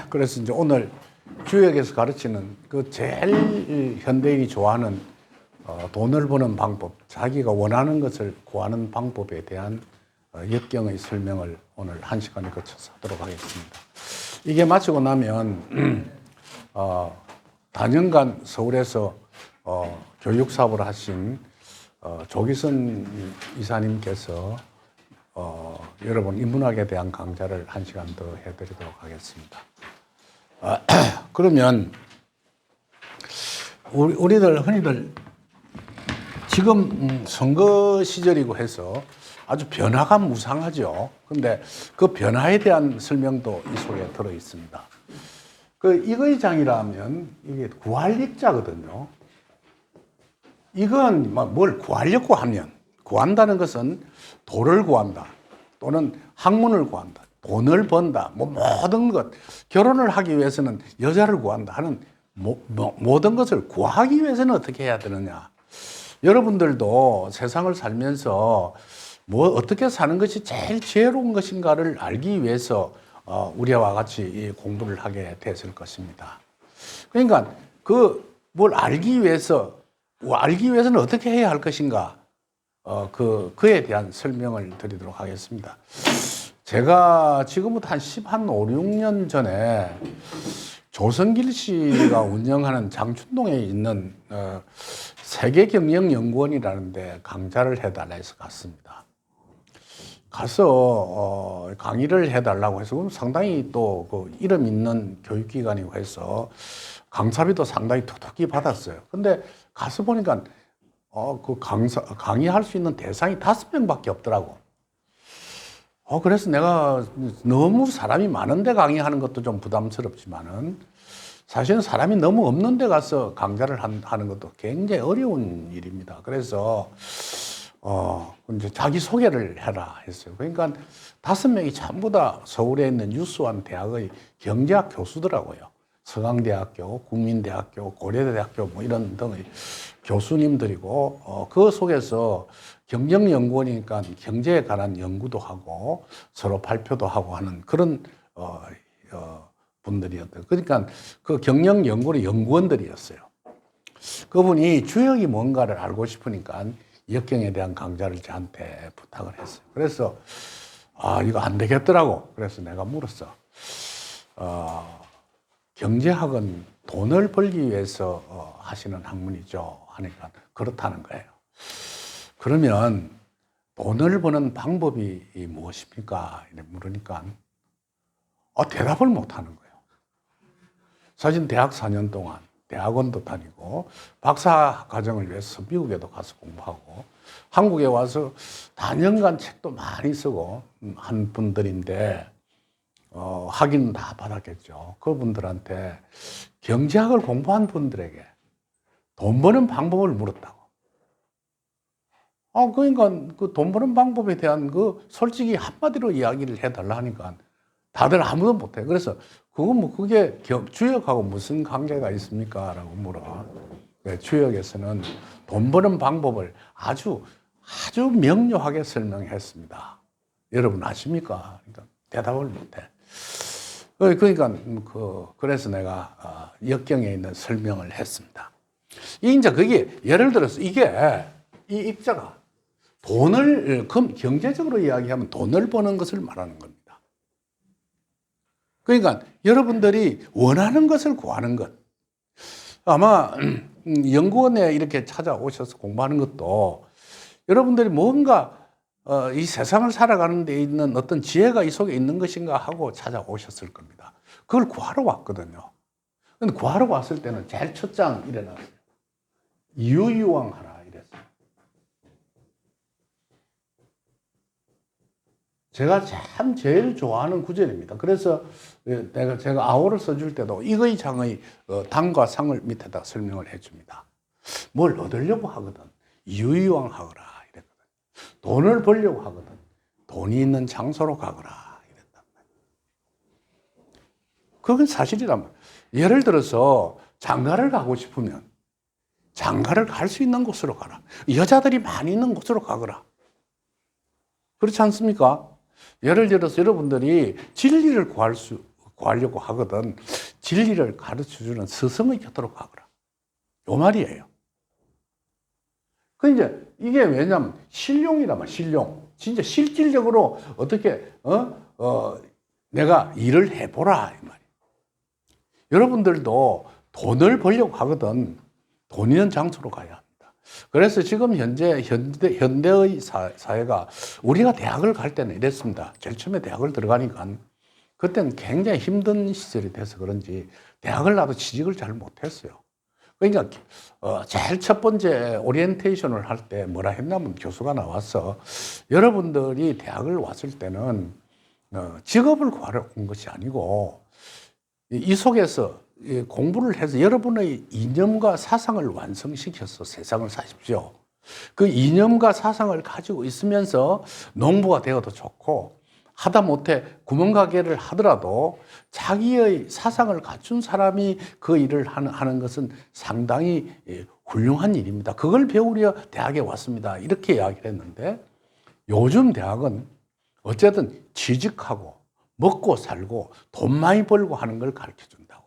그래서 이제 오늘 주역에서 가르치는 그 제일 현대인이 좋아하는 돈을 버는 방법, 자기가 원하는 것을 구하는 방법에 대한 역경의 설명을 오늘 1시간에 거쳐서 하도록 하겠습니다. 이게 마치고 나면 다년간 서울에서 교육 사업을 하신 조기선 이사님께서 여러분 인문학에 대한 강좌를 1시간 더 해드리도록 하겠습니다. 그러면 우리들 흔히들 지금 선거 시절이고 해서 아주 변화가 무상하죠. 근데 그 변화에 대한 설명도 이 속에 들어 있습니다. 그 이거의장이라면 이게 구할익자거든요. 이건 뭘 구하려고 하면, 구한다는 것은 돌을 구한다, 또는 학문을 구한다, 돈을 번다, 모든 것, 결혼을 하기 위해서는 여자를 구한다 하는 모든 것을 구하기 위해서는 어떻게 해야 되느냐. 여러분들도 세상을 살면서 어떻게 사는 것이 제일 지혜로운 것인가를 알기 위해서 우리와 같이 공부를 하게 됐을 것입니다. 그러니까 뭘 알기 위해서는 어떻게 해야 할 것인가, 그에 대한 설명을 드리도록 하겠습니다. 제가 지금부터 한 5, 6년 전에 조성길 씨가 운영하는 장춘동에 있는 세계경영연구원이라는 데 강좌를 해달라 해서 갔습니다. 가서 강의를 해달라고 해서 상당히 또 그 이름 있는 교육기관이고 해서 강사비도 상당히 톡톡히 받았어요. 근데 가서 보니까 강의할 수 있는 대상이 5명밖에 없더라고. 그래서 내가 너무 사람이 많은데 강의하는 것도 좀 부담스럽지만은 사실은 사람이 너무 없는 데 가서 강좌를 하는 것도 굉장히 어려운 일입니다. 그래서 이제 자기소개를 해라 했어요. 그러니까 5명이 전부 다 서울에 있는 유수한 대학의 경제학 교수더라고요. 서강대학교, 국민대학교, 고려대학교 이런 등의 교수님들이고, 그 속에서 경영연구원이니까 경제에 관한 연구도 하고 서로 발표도 하고 하는 그런 분들이었대요. 그러니까 그 경영연구원의 연구원들이었어요. 그분이 주역이 뭔가를 알고 싶으니까 역경에 대한 강좌를 저한테 부탁을 했어요. 그래서 이거 안 되겠더라고. 그래서 내가 물었어. 경제학은 돈을 벌기 위해서 하시는 학문이죠. 하니까 그렇다는 거예요. 그러면 돈을 버는 방법이 무엇입니까? 이렇게 물으니까 대답을 못 하는 거예요. 사실 대학 4년 동안 대학원도 다니고 박사 과정을 위해서 미국에도 가서 공부하고 한국에 와서 다년간 책도 많이 쓰고 한 분들인데 학위는 다 받았겠죠. 그분들한테 경제학을 공부한 분들에게 돈 버는 방법을 물었다고. 그러니까 그 돈 버는 방법에 대한 솔직히 한마디로 이야기를 해달라 하니까 다들 아무도 못해. 그래서 그게 주역하고 무슨 관계가 있습니까? 라고 물어. 주역에서는 돈 버는 방법을 아주 명료하게 설명했습니다. 여러분 아십니까? 그러니까 대답을 못해. 그러니까 그래서 내가 역경에 있는 설명을 했습니다. 이제 그게 예를 들어서 이 입자가 경제적으로 이야기하면 돈을 버는 것을 말하는 겁니다. 그러니까 여러분들이 원하는 것을 구하는 것. 아마 연구원에 이렇게 찾아오셔서 공부하는 것도 여러분들이 뭔가 이 세상을 살아가는 데 있는 어떤 지혜가 이 속에 있는 것인가 하고 찾아오셨을 겁니다. 그걸 구하러 왔거든요. 근데 구하러 왔을 때는 제일 첫 장 일어났어요. 유유왕하라 이랬어요. 제가 참 제일 좋아하는 구절입니다. 그래서 제가 아호를 써줄 때도 이거의 장의 당과 상을 밑에다 설명을 해줍니다. 뭘 얻으려고 하거든 유유왕하거라 이랬거든. 돈을 벌려고 하거든 돈이 있는 장소로 가거라 이랬단 말이에요. 그건 사실이란 예를 들어서 장가를 가고 싶으면 장가를 갈 수 있는 곳으로 가라. 여자들이 많이 있는 곳으로 가거라. 그렇지 않습니까? 예를 들어서 여러분들이 진리를 구하려고 하거든 진리를 가르쳐주는 스승의 곁으로 가거라. 요 말이에요. 그 이제 이게 왜냐면 신용이라면 신용. 진짜 실질적으로 어떻게 내가 일을 해보라 이 말이에요. 여러분들도 돈을 벌려고 하거든 돈 있는 장소로 가야 합니다. 그래서 지금 현대의 사회가 우리가 대학을 갈 때는 이랬습니다. 제일 처음에 대학을 들어가니까 그때는 굉장히 힘든 시절이 돼서 그런지 대학을 나도 취직을 잘 못했어요. 그러니까 제일 첫 번째 오리엔테이션을 할 때 뭐라 했냐면 교수가 나와서 여러분들이 대학을 왔을 때는 직업을 구하러 온 것이 아니고 이 속에서 공부를 해서 여러분의 이념과 사상을 완성시켜서 세상을 사십시오. 그 이념과 사상을 가지고 있으면서 농부가 되어도 좋고 하다못해 구멍가게를 하더라도 자기의 사상을 갖춘 사람이 그 일을 하는 것은 상당히 훌륭한 일입니다. 그걸 배우려 대학에 왔습니다. 이렇게 이야기를 했는데 요즘 대학은 어쨌든 취직하고 먹고 살고 돈 많이 벌고 하는 걸 가르쳐 준다고요.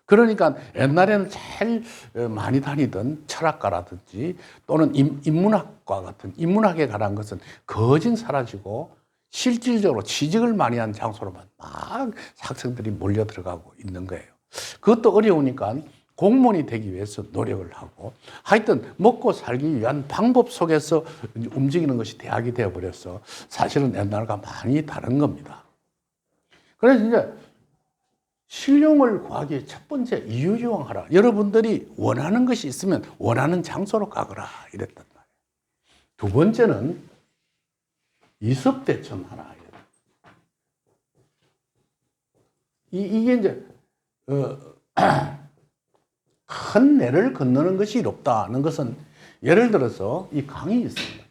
그러니까 옛날에는 제일 많이 다니던 철학과라든지 또는 인문학과 같은 인문학에 관한 것은 거진 사라지고 실질적으로 취직을 많이 한 장소로만 막 학생들이 몰려 들어가고 있는 거예요. 그것도 어려우니까 공무원이 되기 위해서 노력을 하고 하여튼 먹고 살기 위한 방법 속에서 움직이는 것이 대학이 되어버려서 사실은 옛날과 많이 다른 겁니다. 그래서 이제 신용을 구하기 위해 첫 번째 이유요왕하라. 여러분들이 원하는 것이 있으면 원하는 장소로 가거라 이랬단 말이에요. 두 번째는 이습대천하라. 이게 이제 큰 내를 건너는 것이 이롭다는 것은 예를 들어서 이 강이 있습니다.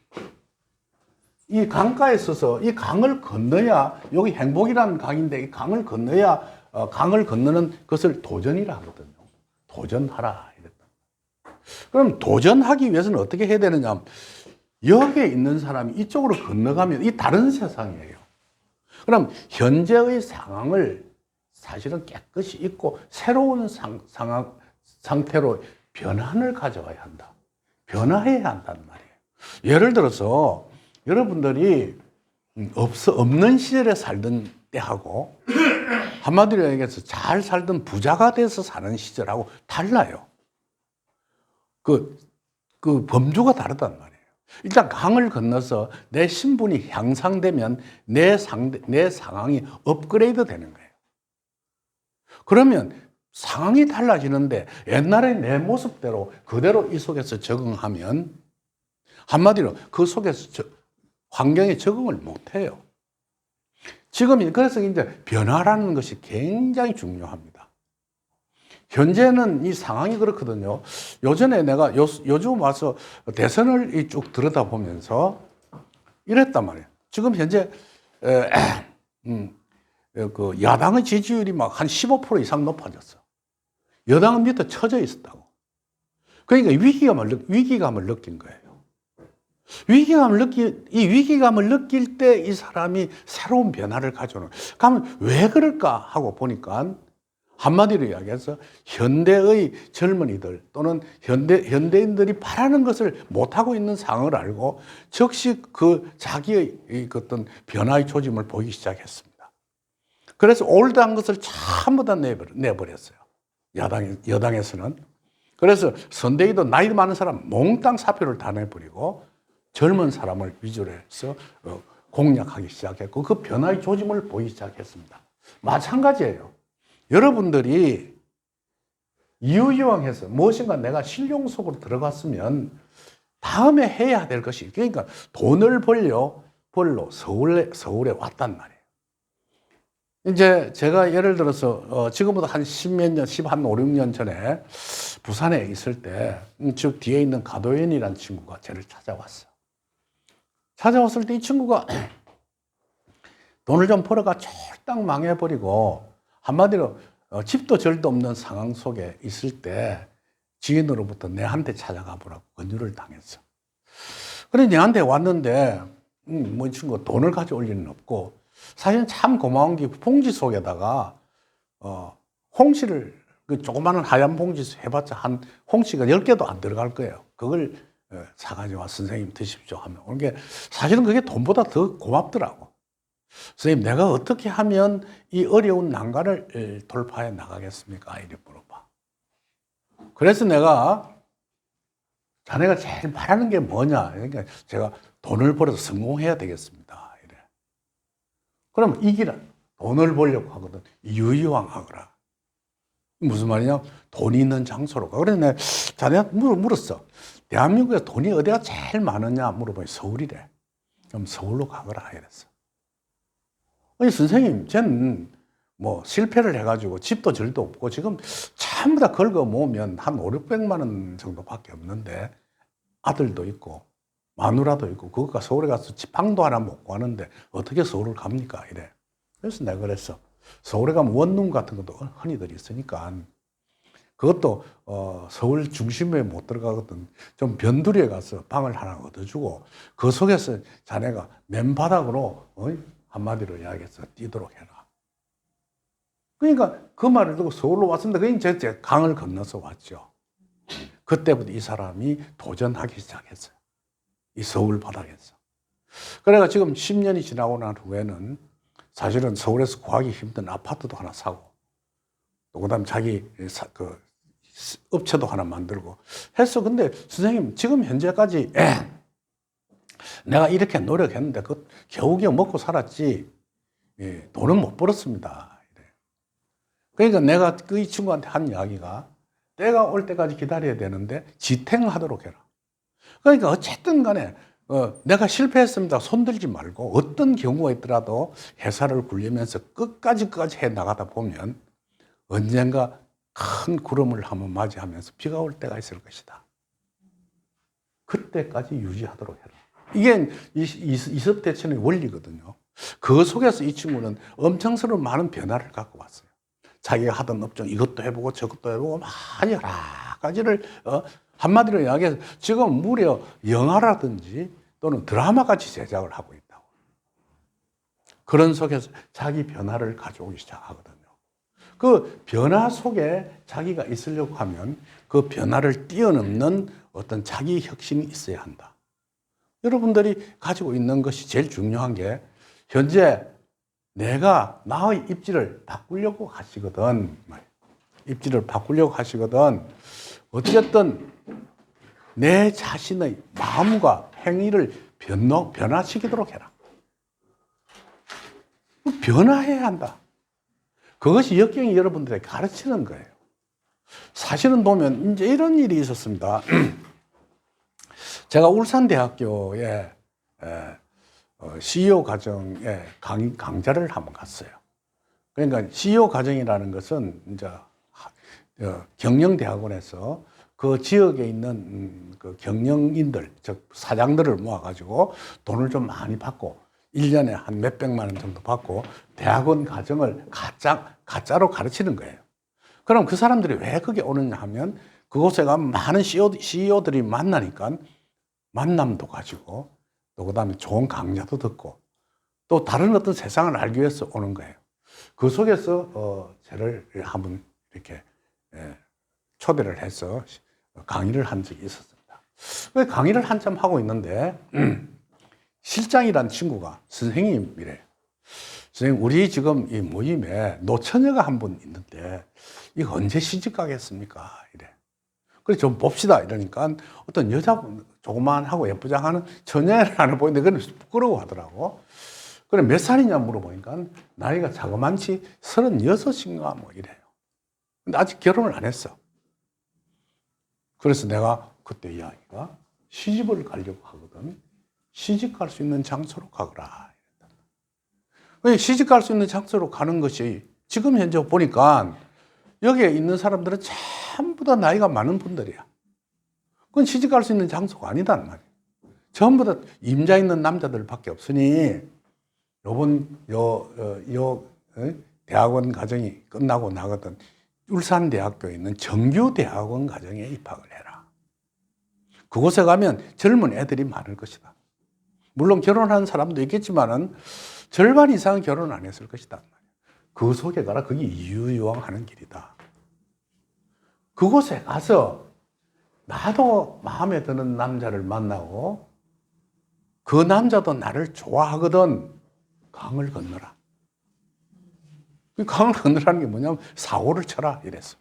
이 강가에 서서 이 강을 건너야 여기 행복이라는 강인데 이 강을 건너야 강을 건너는 것을 도전이라 하거든요. 도전하라 이랬다. 그럼 도전하기 위해서는 어떻게 해야 되느냐? 여기에 있는 사람이 이쪽으로 건너가면 이 다른 세상이에요. 그럼 현재의 상황을 사실은 깨끗이 잊고 새로운 상태로 변환을 가져와야 한다. 변화해야 한다는 말이에요. 예를 들어서 여러분들이 없는 시절에 살던 때하고 한마디로 얘기해서 잘 살던 부자가 돼서 사는 시절하고 달라요. 그 범주가 다르단 말이에요. 일단 강을 건너서 내 신분이 향상되면 내 상황이 업그레이드 되는 거예요. 그러면 상황이 달라지는데 옛날에 내 모습대로 그대로 이 속에서 적응하면 한마디로 그 속에서 환경에 적응을 못해요. 지금 그래서 이제 변화라는 것이 굉장히 중요합니다. 현재는 이 상황이 그렇거든요. 요전에 내가 요즘 와서 대선을 쭉 들여다보면서 이랬단 말이에요. 지금 현재 그 야당의 지지율이 막 한 15% 이상 높아졌어. 여당은 밑에 처져 있었다고. 그러니까 위기감을 느낀 거예요. 이 위기감을 느낄 때 이 사람이 새로운 변화를 가져오는. 그러면 왜 그럴까 하고 보니까 한마디로 이야기해서 현대의 젊은이들 또는 현대인들이 바라는 것을 못하고 있는 상황을 알고 즉시 그 자기의 어떤 변화의 조짐을 보이기 시작했습니다. 그래서 올드한 것을 전부 다 내버렸어요. 여당에서는. 그래서 선대위도 나이 많은 사람 몽땅 사표를 다 내버리고 젊은 사람을 위주로 해서 공략하기 시작했고 그 변화의 조짐을 보이기 시작했습니다. 마찬가지예요. 여러분들이 이유이왕해서 무엇인가 내가 신용 속으로 들어갔으면 다음에 해야 될 것이 그러니까 돈을 벌러 서울에 왔단 말이에요. 이제 제가 예를 들어서 지금보다 한 10몇 년, 5, 6년 전에 부산에 있을 때 즉 뒤에 있는 가도현이라는 친구가 저를 찾아왔어요. 찾아왔을 때 이 친구가 돈을 좀 벌어가 쫄딱 망해버리고 한마디로 집도 절도 없는 상황 속에 있을 때 지인으로부터 내한테 찾아가 보라고 권유를 당했어. 그래 내한테 왔는데 뭐 친구 돈을 가져올 일은 없고, 사실은 참 고마운 게 봉지 속에다가 홍시를, 그 조그마한 하얀 봉지 해봤자 한 홍시가 10개도 안 들어갈 거예요. 그걸 사가지고 와 선생님 드십시오 하면 오는 게, 사실은 그게 돈보다 더 고맙더라고. 선생님, 내가 어떻게 하면 이 어려운 난관을 돌파해 나가겠습니까? 이렇게 물어봐. 그래서 내가, 자네가 제일 바라는 게 뭐냐? 그러니까 제가 돈을 벌어서 성공해야 되겠습니다. 이래. 그럼 이기라. 돈을 벌려고 하거든. 유유왕하거라. 무슨 말이냐? 돈이 있는 장소로 가. 그래서 내가 자네한테 물었어. 대한민국에 돈이 어디가 제일 많으냐 물어보니 서울이래. 그럼 서울로 가거라. 이랬어. 아니, 선생님, 쟤는 뭐 실패를 해가지고 집도 절도 없고 지금 전부 다 긁어 모으면 한 5, 600만 원 정도밖에 없는데, 아들도 있고 마누라도 있고 그것과 서울에 가서 방도 하나 못 구하는데 어떻게 서울을 갑니까? 이래. 그래서 내가 그랬어. 서울에 가면 원룸 같은 것도 흔히들 있으니까 그것도 서울 중심에 못 들어가거든. 좀 변두리에 가서 방을 하나 얻어주고 그 속에서 자네가 맨바닥으로 한마디로 이야기해서 뛰도록 해라. 그러니까 그 말을 듣고 서울로 왔습니다. 그러니까 제 강을 건너서 왔죠. 그때부터 이 사람이 도전하기 시작했어요. 이 서울 바닥에서. 그래가 지금 10년이 지나고 난 후에는 사실은 서울에서 구하기 힘든 아파트도 하나 사고, 또 그다음 자기 그 업체도 하나 만들고 했어. 근데 선생님, 지금 현재까지 내가 이렇게 노력했는데 그 겨우겨우 먹고 살았지 돈은 못 벌었습니다. 그러니까 내가 그 이 친구한테 한 이야기가, 때가 올 때까지 기다려야 되는데 지탱하도록 해라. 그러니까 어쨌든 간에 내가 실패했습니다. 손들지 말고 어떤 경우가 있더라도 회사를 굴리면서 끝까지 해 나가다 보면 언젠가 큰 구름을 한번 맞이하면서 비가 올 때가 있을 것이다. 그때까지 유지하도록 해라. 이게 이습 대천의 원리거든요. 그 속에서 이 친구는 엄청스러운 많은 변화를 갖고 왔어요. 자기가 하던 업종 이것도 해보고 저것도 해보고 막 여러 가지를 한마디로 이야기해서 지금 무려 영화라든지 또는 드라마같이 제작을 하고 있다고. 그런 속에서 자기 변화를 가져오기 시작하거든요. 그 변화 속에 자기가 있으려고 하면 그 변화를 뛰어넘는 어떤 자기 혁신이 있어야 한다. 여러분들이 가지고 있는 것이 제일 중요한 게, 현재 내가 나의 입지를 바꾸려고 하시거든. 입지를 바꾸려고 하시거든. 어쨌든 내 자신의 마음과 행위를 변화시키도록 해라. 변화해야 한다. 그것이 역경이 여러분들에게 가르치는 거예요. 사실은 보면 이제 이런 일이 있었습니다. 제가 울산대학교에 CEO 과정에 강좌를 한번 갔어요. 그러니까 CEO 과정이라는 것은 이제 경영대학원에서 그 지역에 있는 그 경영인들, 즉 사장들을 모아가지고 돈을 좀 많이 받고 1년에 한 몇백만 원 정도 받고 대학원 과정을 가짜로 가르치는 거예요. 그럼 그 사람들이 왜 거기 오느냐 하면, 그곳에 가면 많은 CEO들이 만나니까 만남도 가지고, 또 그 다음에 좋은 강좌도 듣고, 또 다른 어떤 세상을 알기 위해서 오는 거예요. 그 속에서 저를 한번 이렇게 초대를 해서 강의를 한 적이 있었습니다. 강의를 한참 하고 있는데 실장이란 친구가 선생님이래요. 선생님, 우리 지금 이 모임에 노처녀가 한 분 있는데 이거 언제 시집 가겠습니까? 이래. 그래서 좀 봅시다. 이러니까 어떤 여자분, 조그만하고 예쁘장하는 처녀를 하나 보이는데 그건 부끄러워 하더라고. 그래, 몇 살이냐 물어보니까 나이가 자그만치 36인가 뭐 이래요. 근데 아직 결혼을 안 했어. 그래서 내가 그때 이야기가, 시집을 가려고 하거든. 시집 갈 수 있는 장소로 가거라. 시집 갈 수 있는 장소로 가는 것이, 지금 현재 보니까 여기에 있는 사람들은 전부 다 나이가 많은 분들이야. 그건 시집 갈 수 있는 장소가 아니단 말이야. 전부 다 임자 있는 남자들밖에 없으니, 요번 대학원 과정이 끝나고 나거든. 울산대학교에 있는 정규대학원 과정에 입학을 해라. 그곳에 가면 젊은 애들이 많을 것이다. 물론 결혼한 사람도 있겠지만은 절반 이상은 결혼 안 했을 것이다. 그 속에 가라. 그게 이유유왕하는 길이다. 그곳에 가서 나도 마음에 드는 남자를 만나고 그 남자도 나를 좋아하거든. 강을 건너라. 그 강을 건너라는 게 뭐냐면 사고를 쳐라 이랬어.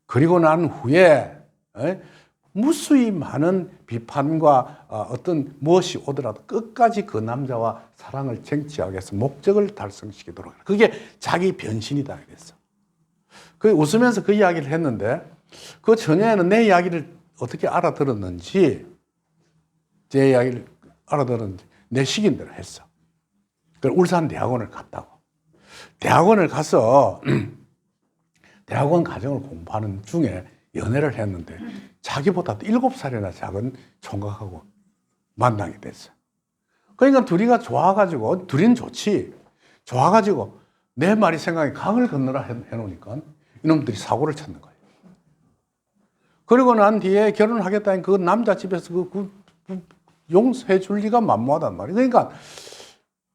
그리고 난 후에 무수히 많은 비판과 어떤 무엇이 오더라도 끝까지 그 남자와 사랑을 쟁취하기 위해서 목적을 달성시키도록 해라. 그게 자기 변신이다 그랬어. 그 웃으면서 그 이야기를 했는데 그 처녀는 내 이야기를 어떻게 알아들었는지 제 이야기를 알아들었는지 내 시킨 대로 했어. 그 울산 대학원을 갔다고. 대학원을 가서 대학원 과정을 공부하는 중에 연애를 했는데 자기보다 7살이나 작은 총각하고 만나게 됐어. 그러니까 둘이가 좋아가지고, 둘이는 좋지. 좋아가지고 내 말이 생각에 강을 건너라 해놓으니까 이놈들이 사고를 쳤는 거예요. 그리고 난 뒤에 결혼하겠다는 그 남자 집에서 용서해 줄 리가 만무하단 말이에요. 그러니까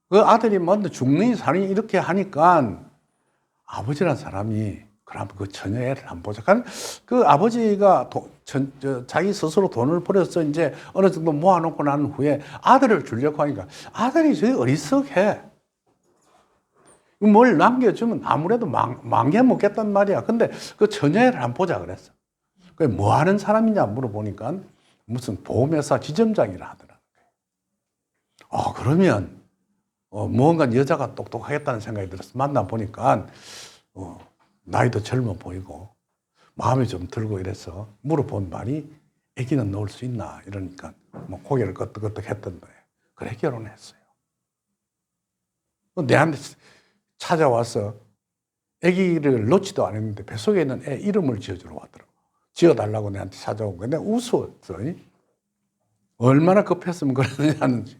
그 아들이 먼저 죽느니 사느니 이렇게 하니까 아버지란 사람이 그럼 그 처녀 애를 안 보자. 그 아버지가 자기 스스로 돈을 벌여서 이제 어느 정도 모아놓고 난 후에 아들을 주려고 하니까 아들이 저기 어리석해. 뭘 남겨주면 아무래도 망개 먹겠단 말이야. 근데 그 처녀애를 안 보자 그랬어. 그 뭐 하는 사람이냐 물어보니까 무슨 보험회사 지점장이라 하더라고요. 그러면 무언가 여자가 똑똑하겠다는 생각이 들어서 만나보니까 나이도 젊어 보이고 마음이 좀 들고 이래서 물어본 말이 아기는 놓을 수 있나 이러니까 뭐 고개를 끄덕끄덕 했던 거예요. 그래 결혼했어요. 내한테 찾아와서 아기를 놓지도 않았는데 뱃속에 있는 애 이름을 지어주러 왔더라고. 지어달라고 내한테 찾아온 거야. 내가 웃었어. 얼마나 급했으면 그러느냐는지.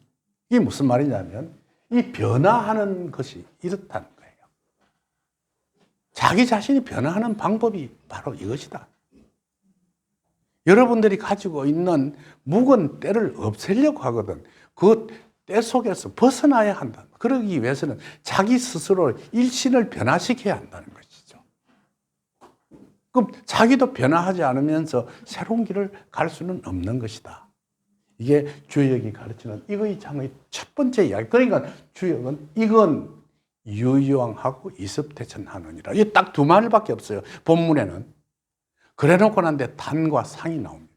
이게 무슨 말이냐면 이 변화하는 것이 이렇다는 거예요. 자기 자신이 변화하는 방법이 바로 이것이다. 여러분들이 가지고 있는 묵은 때를 없애려고 하거든. 그 때 속에서 벗어나야 한다. 그러기 위해서는 자기 스스로 일신을 변화시켜야 한다는 것이죠. 그럼 자기도 변화하지 않으면서 새로운 길을 갈 수는 없는 것이다. 이게 주역이 가르치는 이거의 장의 첫 번째 이야기. 그러니까 주역은 이건 유유왕하고 이섭대천하느니라. 이게 딱 두 말밖에 없어요. 본문에는. 그래 놓고 난데 단과 상이 나옵니다.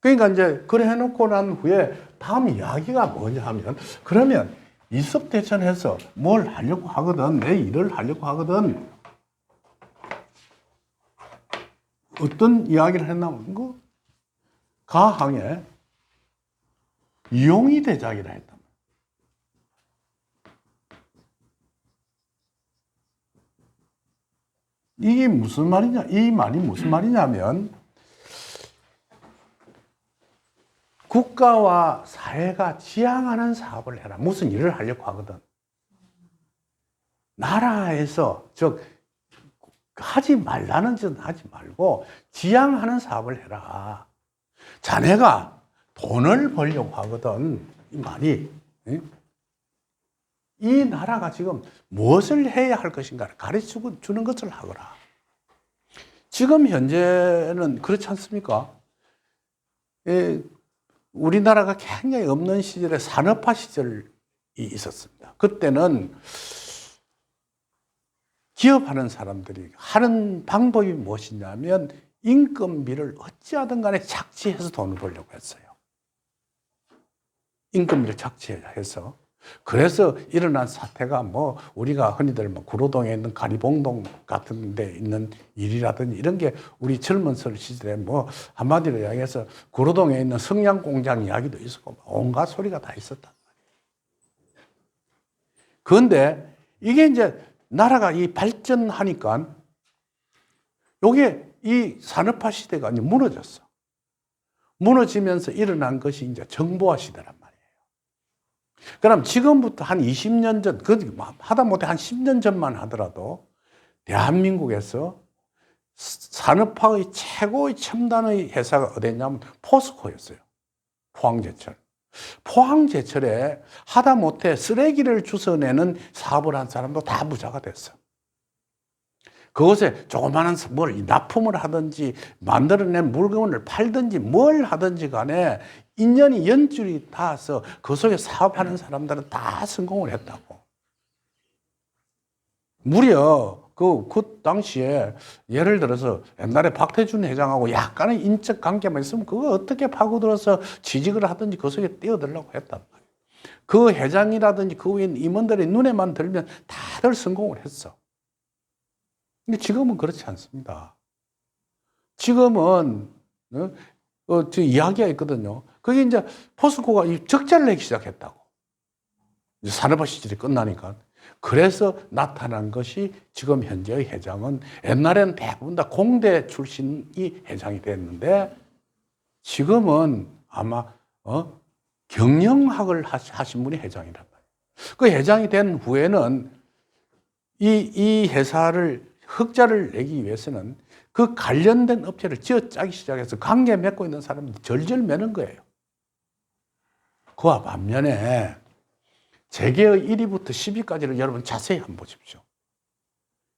그러니까 이제 그래 해놓고 난 후에 다음 이야기가 뭐냐 하면 그러면 이섭대천해서 뭘 하려고 하거든. 내 일을 하려고 하거든. 어떤 이야기를 했냐면 가항에 용이 대작이라 했다. 이게 무슨 말이냐? 이 말이 무슨 말이냐면 국가와 사회가 지향하는 사업을 해라. 무슨 일을 하려고 하거든. 나라에서 즉 하지 말라는 짓은 하지 말고 지향하는 사업을 해라. 자네가 돈을 벌려고 하거든. 이 말이 이 나라가 지금 무엇을 해야 할 것인가를 가르쳐 주는 것을 하거라. 지금 현재는 그렇지 않습니까? 우리나라가 굉장히 없는 시절에 산업화 시절이 있었습니다. 그때는 기업하는 사람들이 하는 방법이 무엇이냐면 인건비를 어찌하든 간에 착취해서 돈을 벌려고 했어요. 인건비를 착취해서. 그래서 일어난 사태가 우리가 흔히들 구로동에 있는 가리봉동 같은 데 있는 일이라든지 이런 게 우리 젊은 시절에 한마디로 이야기해서 구로동에 있는 성냥공장 이야기도 있었고 온갖 소리가 다 있었단 말이에요. 그런데 이게 이제 나라가 이 발전하니까 요게 이 산업화 시대가 이제 무너졌어. 무너지면서 일어난 것이 이제 정보화 시대란 말이에요. 그럼 지금부터 한 20년 전, 하다못해 한 10년 전만 하더라도 대한민국에서 산업화의 최고의 첨단의 회사가 어디냐면 포스코였어요. 포항제철. 포항제철에 하다못해 쓰레기를 주워내는 사업을 한 사람도 다 부자가 됐어. 그곳에 조그마한 뭘 납품을 하든지 만들어낸 물건을 팔든지 뭘 하든지 간에 인연이 연줄이 닿아서 그 속에 사업하는 사람들은 다 성공을 했다고. 무려 그 당시에 예를 들어서 옛날에 박태준 회장하고 약간의 인적 관계만 있으면 그거 어떻게 파고들어서 취직을 하든지 그 속에 뛰어들려고 했단 말이에요. 그 회장이라든지 그 위에 임원들의 눈에만 들면 다들 성공을 했어. 근데 지금은 그렇지 않습니다. 지금은 저 이야기가 있거든요. 그게 이제 포스코가 적자를 내기 시작했다고. 이제 산업화 시절이 끝나니까. 그래서 나타난 것이 지금 현재의 회장은 옛날에는 대부분 다 공대 출신이 회장이 됐는데 지금은 아마 경영학을 하신 분이 회장이란 말이에요. 그 회장이 된 후에는 이 회사를 흑자를 내기 위해서는 그 관련된 업체를 쥐어짜기 시작해서 관계 맺고 있는 사람들이 절절 매는 거예요. 그와 반면에 재계의 1위부터 10위까지를 여러분 자세히 한번 보십시오.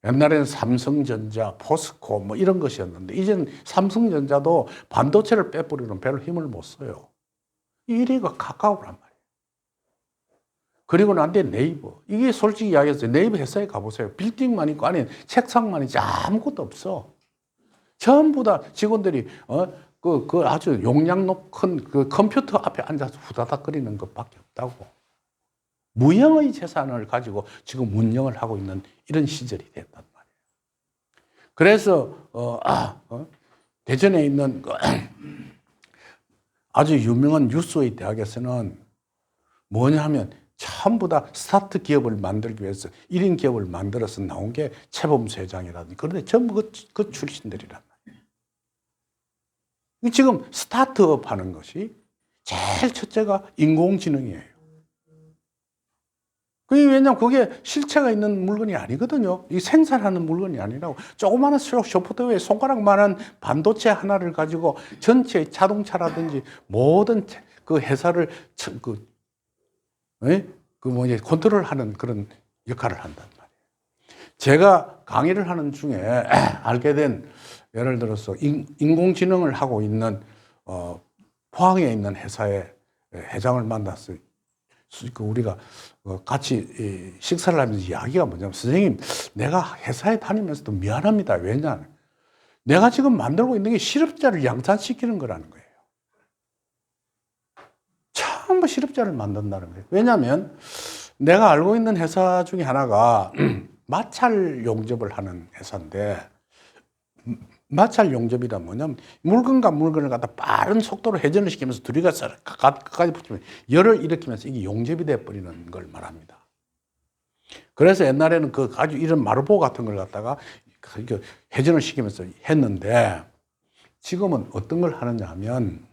옛날에는 삼성전자, 포스코 뭐 이런 것이었는데 이제는 삼성전자도 반도체를 빼버리면 별로 힘을 못 써요. 1위가 카카오란 말이에요. 그리고 난 뒤에 네이버. 이게 솔직히 이야기해서 네이버 회사에 가보세요. 빌딩만 있고 안에 책상만 있지 아무것도 없어. 전부 다 직원들이 그 아주 용량 높은 그 컴퓨터 앞에 앉아서 후다닥거리는 것밖에 없다고. 무형의 재산을 가지고 지금 운영을 하고 있는 이런 시절이 됐단 말이에요. 그래서 대전에 있는 아주 유명한 유수의 대학에서는 뭐냐 하면 전부 다 스타트 기업을 만들기 위해서 1인 기업을 만들어서 나온 게 최범수 회장이라든지 그런데 전부 그 출신들이란 말이에요. 지금 스타트업 하는 것이 제일 첫째가 인공지능이에요. 왜냐하면 그게 실체가 있는 물건이 아니거든요. 이 생산하는 물건이 아니라고. 조그마한 소프트웨어 손가락만한 반도체 하나를 가지고 전체 자동차라든지 모든 그 회사를 컨트롤하는 그런 역할을 한단 말이에요. 제가 강의를 하는 중에 알게 된 예를 들어서 인공지능을 하고 있는 포항에 있는 회사의 회장을 만났어요. 우리가 같이 식사를 하면서 이야기가 뭐냐면 선생님 내가 회사에 다니면서도 미안합니다. 왜냐? 내가 지금 만들고 있는 게 실업자를 양산시키는 거라는 거예요. 전부 실업자를 만든다는 거예요. 왜냐하면 내가 알고 있는 회사 중에 하나가 마찰 용접을 하는 회사인데 마찰 용접이란 뭐냐면 물건과 물건을 갖다 빠른 속도로 회전을 시키면서 둘이 가까이 붙이면 열을 일으키면서 이게 용접이 돼버리는 걸 말합니다. 그래서 옛날에는 그 아주 이런 마르보 같은 걸 갖다가 회전을 시키면서 했는데 지금은 어떤 걸 하느냐 하면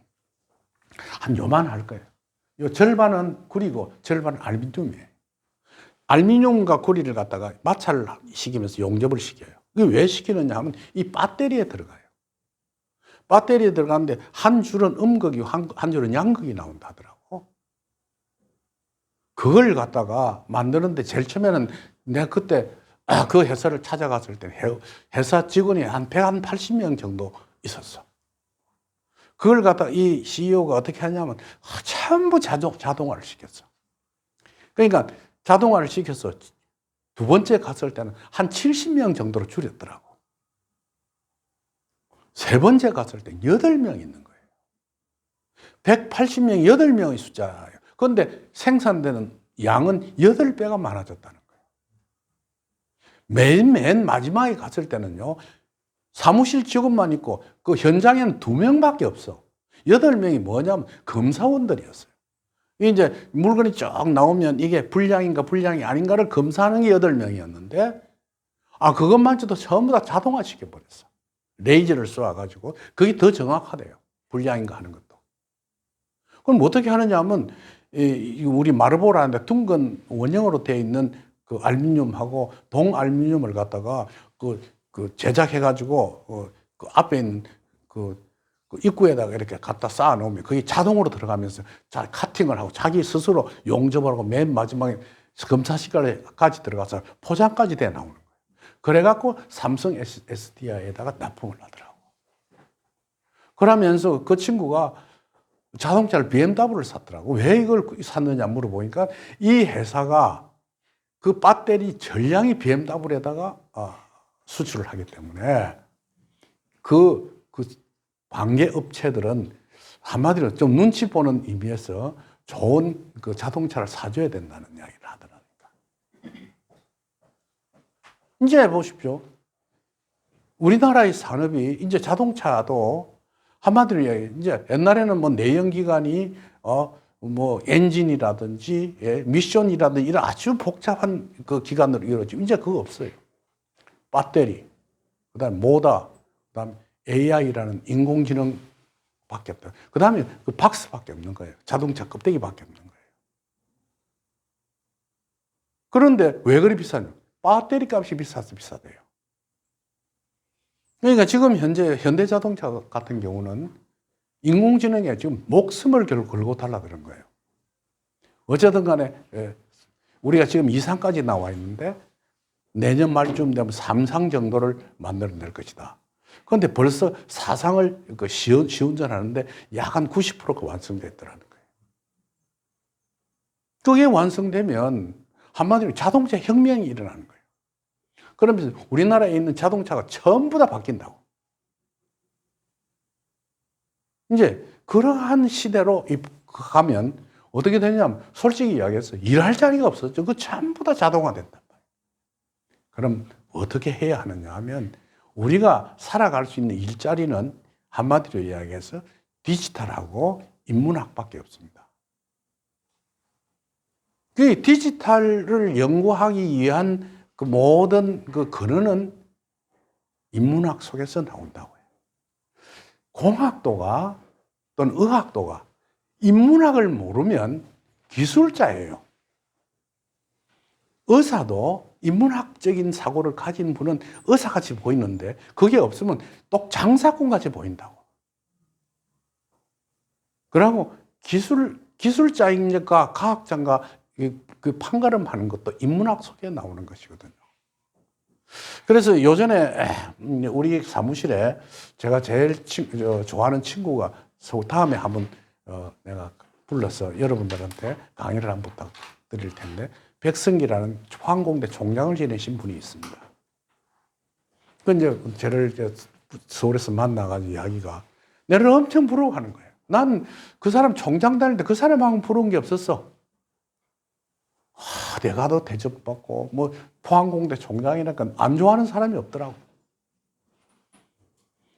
한 요만 할 거예요. 요 절반은 구리고 절반은 알루미늄이에요. 알루미늄과 구리를 갖다가 마찰을 시키면서 용접을 시켜요. 이게 왜 시키느냐 하면 이 배터리에 들어가요. 배터리에 들어가는데 한 줄은 음극이고 한 줄은 양극이 나온다 하더라고. 그걸 갖다가 만드는데 제일 처음에는 내가 그때 그 회사를 찾아갔을 때 회사 직원이 한 180명 정도 있었어. 그걸 갖다가 이 CEO가 어떻게 하냐면 전부 자동화를 시켰어. 그러니까 자동화를 시켜서 두 번째 갔을 때는 한 70명 정도로 줄였더라고. 세 번째 갔을 때 8명 있는 거예요. 180명, 8명의 숫자예요. 그런데 생산되는 양은 8배가 많아졌다는 거예요. 맨 마지막에 갔을 때는요, 사무실 직원만 있고 그 현장에는 2명밖에 없어. 8명이 뭐냐면 검사원들이었어요. 이제 물건이 쭉 나오면 이게 불량인가 불량이 아닌가를 검사하는 게 8명이었는데 그것만저도 전부 다 자동화 시켜버렸어. 레이저를 쏘아가지고 그게 더 정확하대요. 불량인가 하는 것도. 그럼 어떻게 하느냐 하면 우리 마르보라는데 둥근 원형으로 되어 있는 그 알루미늄하고 동알루미늄을 갖다가 그 그 제작해가지고 그 앞에 있는 그 입구에다가 이렇게 갖다 쌓아 놓으면 그게 자동으로 들어가면서 자 카팅을 하고 자기 스스로 용접을 하고 맨 마지막에 검사실까지 들어가서 포장까지 돼 나오는 거예요. 그래갖고 삼성 SDI에다가 납품을 하더라고. 그러면서 그 친구가 자동차를 BMW를 샀더라고. 왜 이걸 샀느냐 물어보니까 이 회사가 그 배터리 전량이 BMW에다가 수출을 하기 때문에 그 관계 업체들은 한마디로 좀 눈치 보는 의미에서 좋은 그 자동차를 사줘야 된다는 이야기를 하더라니까. 이제 보십시오. 우리나라의 산업이 이제 자동차도 한마디로 이제 옛날에는 뭐 내연기관이 뭐 엔진이라든지 미션이라든지 이런 아주 복잡한 그 기관으로 이루어지고 이제 그거 없어요. 배터리, 그다음 모터, 그다음 AI라는 인공지능밖에 없다. 그다음에 그 박스밖에 없는 거예요. 자동차 껍데기밖에 없는 거예요. 그런데 왜 그리 비싸냐? 배터리 값이 비싸서 비싸대요. 그러니까 지금 현재 현대자동차 같은 경우는 인공지능에 지금 목숨을 걸고 달라 그런 거예요. 어쨌든 간에 우리가 지금 2상까지 나와 있는데 내년 말쯤 되면 3상 정도를 만들어낼 것이다. 그런데 벌써 4상을 시운전하는데 약 한 90%가 완성됐더라는 거예요. 그게 완성되면 한마디로 자동차 혁명이 일어나는 거예요. 그러면서 우리나라에 있는 자동차가 전부 다 바뀐다고. 이제 그러한 시대로 가면 어떻게 되냐면 솔직히 이야기해서 일할 자리가 없었죠. 그 전부 다 자동화 된단 말이에요. 그럼 어떻게 해야 하느냐 하면 우리가 살아갈 수 있는 일자리는 한마디로 이야기해서 디지털하고 인문학밖에 없습니다. 그 디지털을 연구하기 위한 그 모든 그 근원은 인문학 속에서 나온다고 해요. 공학도가 또는 의학도가 인문학을 모르면 기술자예요. 의사도 인문학적인 사고를 가진 분은 의사같이 보이는데 그게 없으면 똑 장사꾼같이 보인다고. 그리고 기술자인가 과학자인가 그 판가름하는 것도 인문학 속에 나오는 것이거든요. 그래서 요전에 우리 사무실에 제가 제일 좋아하는 친구가 다음에 한번 내가 불러서 여러분들한테 강의를 한번 부탁드릴 텐데 백승기라는 항공대 총장을 지내신 분이 있습니다. 그 이제 저를 서울에서 만나가지고 이야기가 나를 엄청 부러워하는 거예요. 난 그 사람 총장 다닐 때 그 사람하고는 부러운 게 없었어. 내가 더 대접받고 뭐 포항공대 총장이니까 안 좋아하는 사람이 없더라고.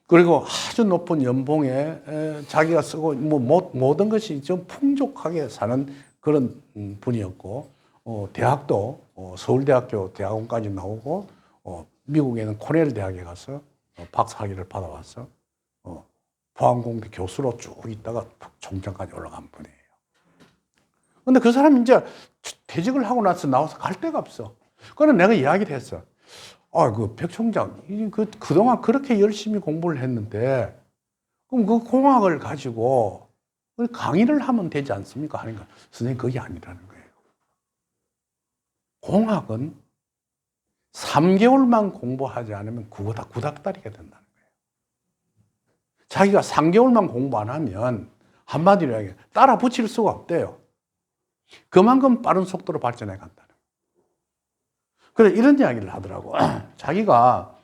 그리고 아주 높은 연봉에 자기가 쓰고 뭐 모든 것이 좀 풍족하게 사는 그런 분이었고 대학도 서울대학교 대학원까지 나오고 미국에는 코넬 대학에 가서 박사학위를 받아와서 포항공대 교수로 쭉 있다가 총장까지 올라간 분이에요. 근데 그 사람이 이제 퇴직을 하고 나와서 갈 데가 없어. 그래서 내가 이야기를 했어. 그 백 총장, 그동안 그렇게 열심히 공부를 했는데, 그럼 그 공학을 가지고 강의를 하면 되지 않습니까? 하니까, 선생님, 그게 아니라는 거예요. 공학은 3개월만 공부하지 않으면 그거 다 구닥다리가 된다는 거예요. 자기가 3개월만 공부 안 하면, 한마디로 이야기해, 따라 붙일 수가 없대요. 그만큼 빠른 속도로 발전해 간다는 거예요. 그래서 이런 이야기를 하더라고. 자기가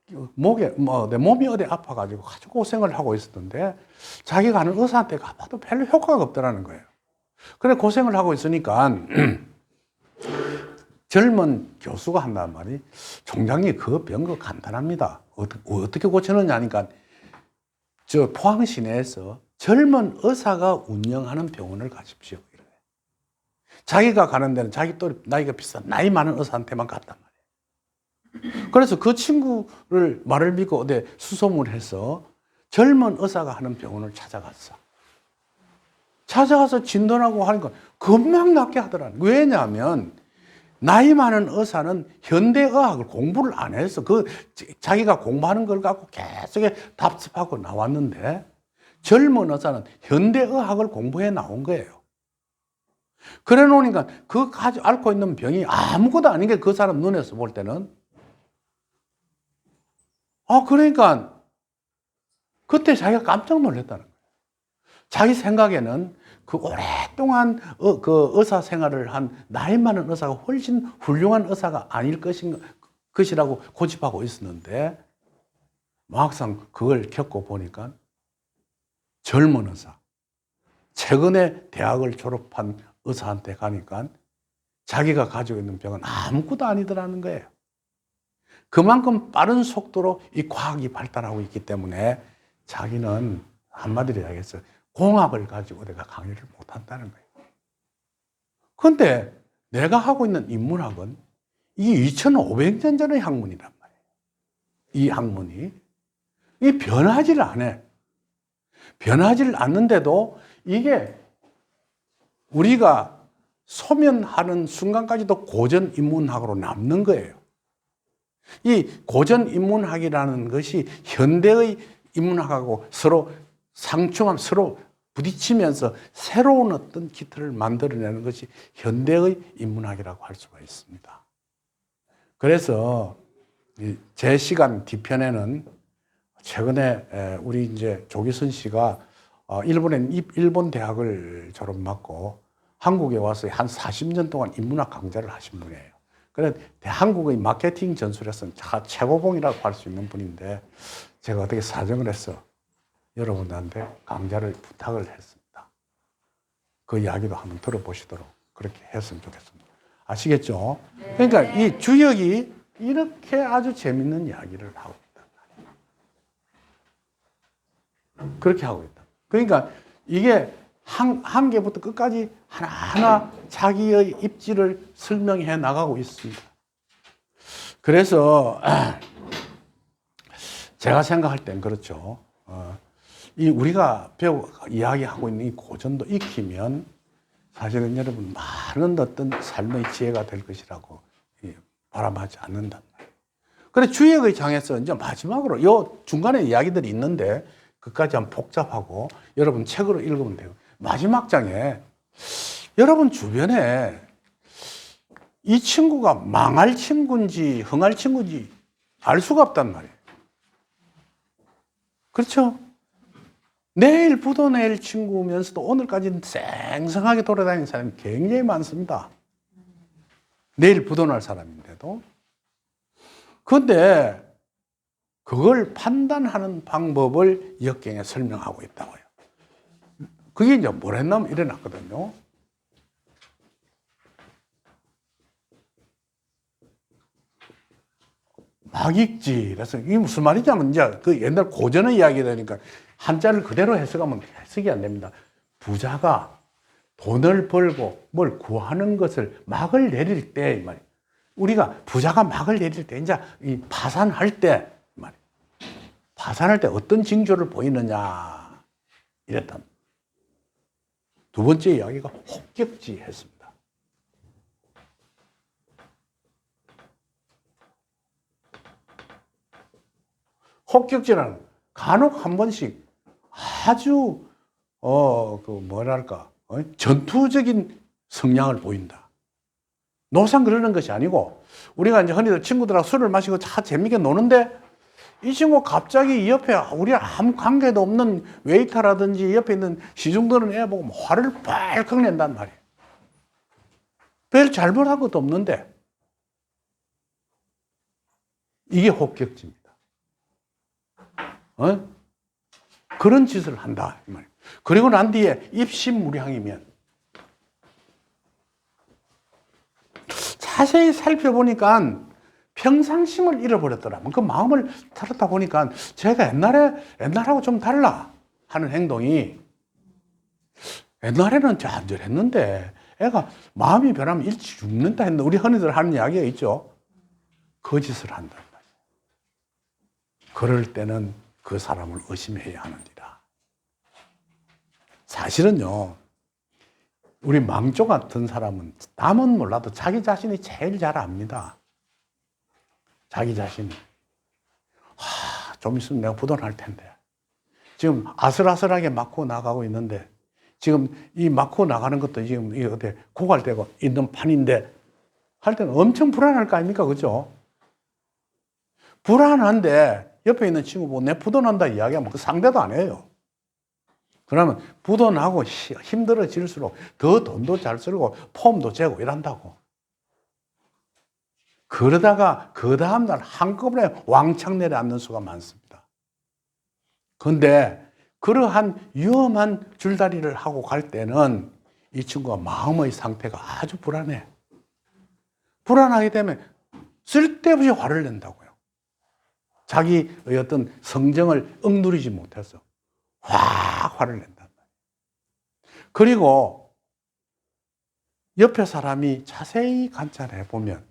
내 몸이 어디 아파가지고 아주 고생을 하고 있었는데 자기가 아는 의사한테 가봐도 별로 효과가 없더라는 거예요. 그래 고생을 하고 있으니까 젊은 교수가 한단 말이 총장님 그 병 거 간단합니다. 어떻게 고치느냐 하니까 저 포항 시내에서 젊은 의사가 운영하는 병원을 가십시오. 자기가 가는 데는 자기 또 나이가 비싼 나이 많은 의사한테만 갔단 말이에요. 그래서 그 친구를 말을 믿고 어디 수소문을 해서 젊은 의사가 하는 병원을 찾아갔어. 찾아가서 진단하고 하니까 금방 낫게 하더라는 거예요. 왜냐하면 나이 많은 의사는 현대의학을 공부를 안 해서 자기가 공부하는 걸 갖고 계속 답습하고 나왔는데 젊은 의사는 현대의학을 공부해 나온 거예요. 그래 놓으니까 앓고 있는 병이 아무것도 아닌 게 그 사람 눈에서 볼 때는. 그러니까 그때 자기가 깜짝 놀랐다는 거예요. 자기 생각에는 그 오랫동안 그 의사 생활을 한 나이 많은 의사가 훨씬 훌륭한 의사가 아닐 것이라고 고집하고 있었는데 막상 그걸 겪고 보니까 젊은 의사, 최근에 대학을 졸업한 의사한테 가니까 자기가 가지고 있는 병은 아무것도 아니더라는 거예요. 그만큼 빠른 속도로 이 과학이 발달하고 있기 때문에 자기는 한마디로 이야기해서 공학을 가지고 내가 강의를 못한다는 거예요. 그런데 내가 하고 있는 인문학은 이게 2500년 전의 학문이란 말이에요. 이 학문이. 이 변하지를 않아. 변하지를 않는데도 이게 우리가 소면하는 순간까지도 고전 인문학으로 남는 거예요. 이 고전 인문학이라는 것이 현대의 인문학하고 서로 상충하면 서로 부딪히면서 새로운 어떤 기틀을 만들어내는 것이 현대의 인문학이라고 할 수가 있습니다. 그래서 제 시간 뒤편에는 최근에 우리 이제 조기선 씨가 일본 대학을 졸업 맞고 한국에 와서 한 40년 동안 인문학 강좌를 하신 분이에요. 그래 한국의 마케팅 전술에서는 최고봉이라고 할 수 있는 분인데 제가 어떻게 사정을 해서 여러분들한테 강좌를 부탁을 했습니다. 그 이야기도 한번 들어보시도록 그렇게 했으면 좋겠습니다. 아시겠죠? 네. 그러니까 이 주역이 이렇게 아주 재밌는 이야기를 하고 있단 말이에요. 그렇게 하고 있다. 그러니까 이게 한 개부터 끝까지 하나하나 자기의 입지를 설명해 나가고 있습니다. 그래서 제가 생각할 땐 그렇죠. 이 우리가 이야기하고 있는 이 고전도 익히면 사실은 여러분 많은 어떤 삶의 지혜가 될 것이라고 바람하지 않는단 말이에요. 그래 주역의 장에서 이제 마지막으로 요 중간에 이야기들이 있는데 그까지 한 복잡하고 여러분 책으로 읽으면 돼요. 마지막 장에 여러분 주변에 이 친구가 망할 친구인지 흥할 친구인지 알 수가 없단 말이에요. 그렇죠? 내일 부도 내일 친구면서도 오늘까지는 생생하게 돌아다니는 사람이 굉장히 많습니다. 내일 부도 날 사람인데도. 그런데 그걸 판단하는 방법을 역경에 설명하고 있다고요. 그게 이제 뭘 했냐면 일어났거든요. 막익지. 그래서 이게 무슨 말이냐면 이제 그 옛날 고전의 이야기라니까 한자를 그대로 해석하면 해석이 안 됩니다. 부자가 돈을 벌고 뭘 구하는 것을 막을 내릴 때, 이 말이에요. 우리가 부자가 막을 내릴 때, 이제 이 파산할 때, 이 말이에요. 파산할 때 어떤 징조를 보이느냐, 이랬다. 두 번째 이야기가 혹격지 했습니다. 혹격지는 간혹 한 번씩 아주 전투적인 성향을 보인다. 노상 그러는 것이 아니고 우리가 이제 흔히들 친구들하고 술을 마시고 다 재밌게 노는데 이 친구 갑자기 이 옆에 우리 아무 관계도 없는 웨이터라든지 옆에 있는 시중드는 애 보고 화를 빨컥 낸단 말이에요. 별 잘못한 것도 없는데 이게 혹격지입니다. 그런 짓을 한다 이 말이에요. 그리고 난 뒤에 입신무량이면 자세히 살펴보니까 평상심을 잃어버렸더라면 그 마음을 다루다 보니까 제가 옛날하고 좀 달라 하는 행동이 옛날에는 잔절했는데 애가 마음이 변하면 일찍 죽는다 했는데 우리 흔히들 하는 이야기가 있죠. 거짓을 한단 말이에요. 그럴 때는 그 사람을 의심해야 하느니라. 사실은요, 우리 망조 같은 사람은 남은 몰라도 자기 자신이 제일 잘 압니다. 자기 자신이. 좀 있으면 내가 부도날 텐데. 지금 아슬아슬하게 맞고 나가고 있는데, 지금 이 맞고 나가는 것도 지금 이 어디 고갈되고 있는 판인데, 할 때는 엄청 불안할 거 아닙니까? 그죠? 불안한데, 옆에 있는 친구 보고 내 부도난다 이야기하면 그 상대도 안 해요. 그러면 부도나고 힘들어질수록 더 돈도 잘 쓰고 폼도 재고 이런다고. 그러다가 그 다음날 한꺼번에 왕창 내려앉는 수가 많습니다. 그런데 그러한 위험한 줄다리를 하고 갈 때는 이 친구가 마음의 상태가 아주 불안해. 불안하게 되면 쓸데없이 화를 낸다고요. 자기의 어떤 성정을 억누르지 못해서 확 화를 낸단 말이에요. 그리고 옆에 사람이 자세히 관찰해 보면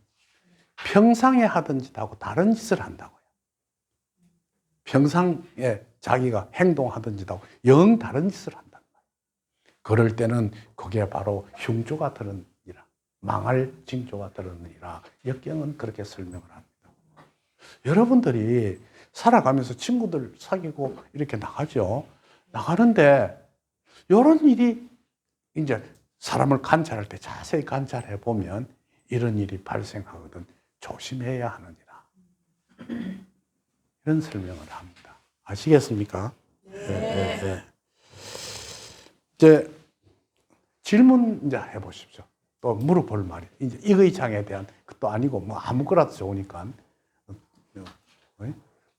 평상에 하던 짓하고 다른 짓을 한다고요. 평상에 자기가 행동하던 짓하고 영 다른 짓을 한단 말이에요. 그럴 때는 그게 바로 흉조가 들으니라, 망할 징조가 들으니라, 역경은 그렇게 설명을 합니다. 여러분들이 살아가면서 친구들 사귀고 이렇게 나가죠. 나가는데 이런 일이 이제 사람을 관찰할 때 자세히 관찰해 보면 이런 일이 발생하거든 조심해야 하느니라. 이런 설명을 합니다. 아시겠습니까? 네. 이제 질문 이제 해보십시오. 또 물어볼 말이 이제 이의 장에 대한 것도 아니고 뭐 아무거나도 좋으니까